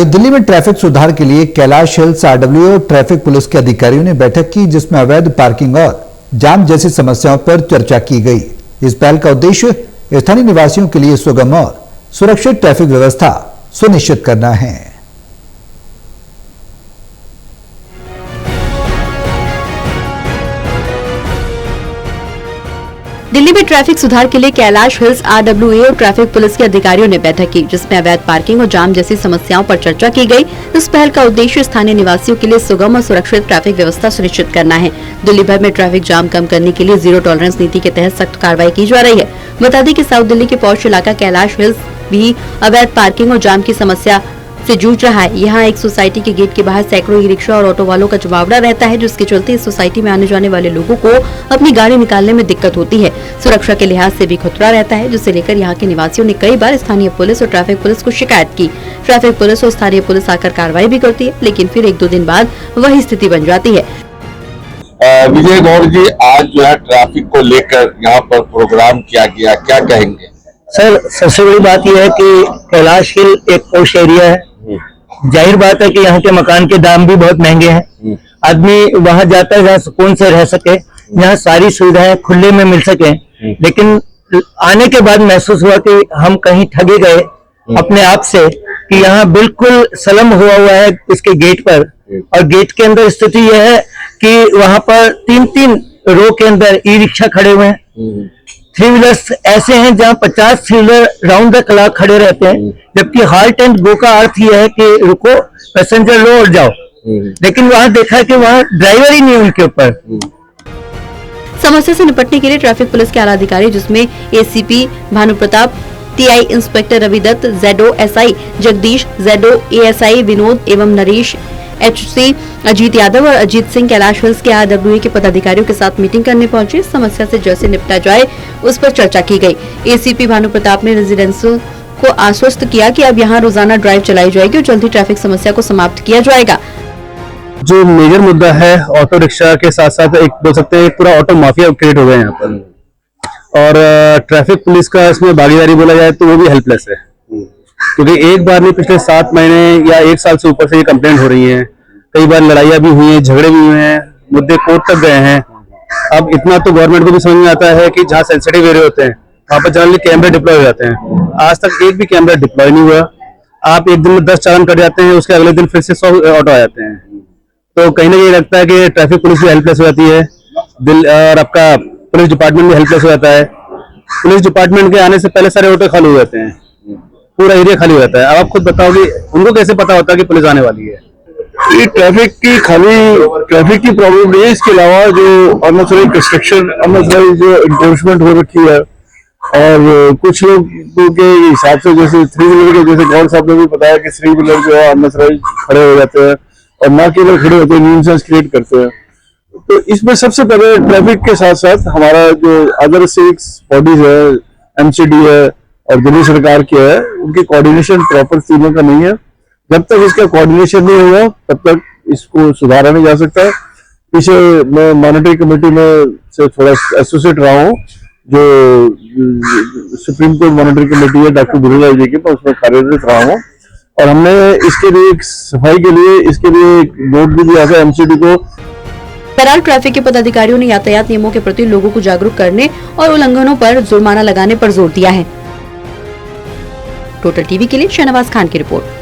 दिल्ली में ट्रैफिक सुधार के लिए कैलाश हिल्स आरडब्ल्यूए और ट्रैफिक पुलिस के अधिकारियों ने बैठक की, जिसमें अवैध पार्किंग और जाम जैसी समस्याओं पर चर्चा की गई। इस पहल का उद्देश्य स्थानीय निवासियों के लिए सुगम और सुरक्षित ट्रैफिक व्यवस्था सुनिश्चित करना है। दिल्ली में ट्रैफिक सुधार के लिए कैलाश हिल्स आरडब्ल्यूए और ट्रैफिक पुलिस के अधिकारियों ने बैठक की, जिसमें अवैध पार्किंग और जाम जैसी समस्याओं पर चर्चा की गई। इस पहल का उद्देश्य स्थानीय निवासियों के लिए सुगम और सुरक्षित ट्रैफिक व्यवस्था सुनिश्चित करना है। दिल्ली भर में ट्रैफिक जाम कम करने के लिए जीरो टॉलरेंस नीति के तहत सख्त कार्रवाई की जा रही है। बता दें कि साउथ दिल्ली के पॉश इलाका कैलाश हिल्स भी अवैध पार्किंग और जाम की समस्या से जूझ रहा है। यहाँ एक सोसाइटी के गेट के बाहर सैकड़ों ई रिक्शा और ऑटो वालों का जमावड़ा रहता है, जिसके चलते इस सोसाइटी में आने जाने वाले लोगों को अपनी गाड़ी निकालने में दिक्कत होती है। सुरक्षा के लिहाज से भी खतरा रहता है, जिसे लेकर यहाँ के निवासियों ने कई बार स्थानीय पुलिस और ट्रैफिक पुलिस को शिकायत की। ट्रैफिक पुलिस और स्थानीय पुलिस आकर कार्रवाई भी करती है, लेकिन फिर 1-2 दिन बाद वही स्थिति बन जाती है। विजय गौड़ जी, आज जो है ट्रैफिक को लेकर यहाँ पर प्रोग्राम किया गया, क्या कहेंगे? सर, सबसे बड़ी बात यह है कि कैलाश हिल एक पॉश एरिया है। जाहिर बात है कि यहाँ के मकान के दाम भी बहुत महंगे हैं। आदमी वहां जाता है जहाँ सुकून से रह सके, यहाँ सारी सुविधाएं खुले में मिल सके। लेकिन आने के बाद महसूस हुआ कि हम कहीं ठगे गए अपने आप से, कि यहाँ बिल्कुल सलम हुआ है इसके गेट पर। और गेट के अंदर स्थिति यह है कि वहां पर 3-3 रो के अंदर ई रिक्शा खड़े हुए हैं। 3 व्हीलर्स ऐसे हैं जहां 50 3 व्हीलर राउंड द क्लॉक खड़े रहते हैं, जबकि हाल्ट एंड गो का अर्थ यह है कि रुको, पैसेंजर लो और जाओ। लेकिन वहां देखा कि वहां ड्राइवर ही नहीं उनके ऊपर। समस्या से निपटने के लिए ट्रैफिक पुलिस के आला अधिकारी, जिसमें ACP Bhanu Pratap, TI inspector Ravi Dutt, ZO SI Jagdish, ZO ASI Vinod एवं नरेश, एचसी अजीत यादव और अजीत सिंह कैलाश हिल्स के आरडब्ल्यूए के पदाधिकारियों के साथ मीटिंग करने पहुंचे। इस समस्या से जैसे निपटा जाए उस पर चर्चा की गई। एसीपी भानु प्रताप ने रेजिडेंट्स को आश्वस्त किया कि अब यहां रोजाना ड्राइव चलाई जाएगी और जल्द ही ट्रैफिक समस्या को समाप्त किया जाएगा। जो मेजर मुद्दा है ऑटो रिक्शा के साथ साथ एक बोल सकते हैं पूरा ऑटो माफिया क्रिएट हो गया यहाँ पर। और ट्रैफिक पुलिस का इसमें भागीदारी बोला जाए तो वो भी हेल्पलेस है, क्योंकि एक बार नहीं पिछले 7 महीने या 1 साल से ऊपर से ये कंप्लेंट हो रही है। कई बार लड़ाइयाँ भी हुई हैं, झगड़े भी हुए हैं, मुद्दे कोर्ट तक गए हैं। अब इतना तो गवर्नमेंट को भी समझ में आता है कि जहाँ सेंसिटिव एरिया होते हैं वहाँ पर जनरली कैमरे डिप्लॉय हो जाते हैं। आज तक एक भी कैमरा डिप्लॉय नहीं हुआ। आप एक दिन में 10 चालान कट जाते हैं, उसके अगले दिन फिर से 100 ऑटो आ जाते हैं। तो कहीं ना कहीं लगता है कि ट्रैफिक पुलिस भी हेल्पलेस हो जाती है, और आपका पुलिस डिपार्टमेंट भी हेल्पलेस हो जाता है। पुलिस डिपार्टमेंट के आने से पहले सारे ऑटो खाली हो जाते हैं, पूरा एरिया खाली हो जाता है। अब आप खुद बताओ कि उनको कैसे पता होता है कि पुलिस आने वाली है? ये ट्रैफिक की प्रॉब्लम नहीं है, इसके अलावा जो अननेसेसरी कंस्ट्रक्शन, अननेसेसरी जो एनफोर्समेंट हो रखी है, और कुछ लोग के हिसाब से जैसे 3 व्हीलर के, जैसे गौर साहब ने भी बताया कि 3 व्हीलर जो है अननेसेसरी खड़े हो जाते हैं और ना केवल खड़े होते हैं, न्यूसेंस क्रिएट करते हैं। तो इसमें सबसे पहले ट्रैफिक के साथ साथ हमारा जो अदर सिविक्स बॉडीज है, एमसीडी है और दिल्ली सरकार की है, उनकी कोऑर्डिनेशन प्रॉपर तीनों का नहीं है। जब तक इसका कोऑर्डिनेशन नहीं होगा तब तक इसको सुधारा नहीं जा सकता। पीछे मैं मॉनिटरिंग कमेटी में से थोड़ा एसोसिएट रहा हूँ, जो सुप्रीम कोर्ट मॉनिटरिंग कमेटी है डॉक्टर गुरुराज जी की, मैं उसमें कार्यरत रहा हूँ। और हमने इसके लिए सफाई के लिए इसके लिए नोट भी दिया था एमसीडी को। बहरहाल ट्रैफिक के पदाधिकारियों ने यातायात नियमों के प्रति लोगों को जागरूक करने और उल्लंघनों पर जुर्माना लगाने पर जोर दिया है। टोटल टीवी के लिए शहनवाज खान की रिपोर्ट।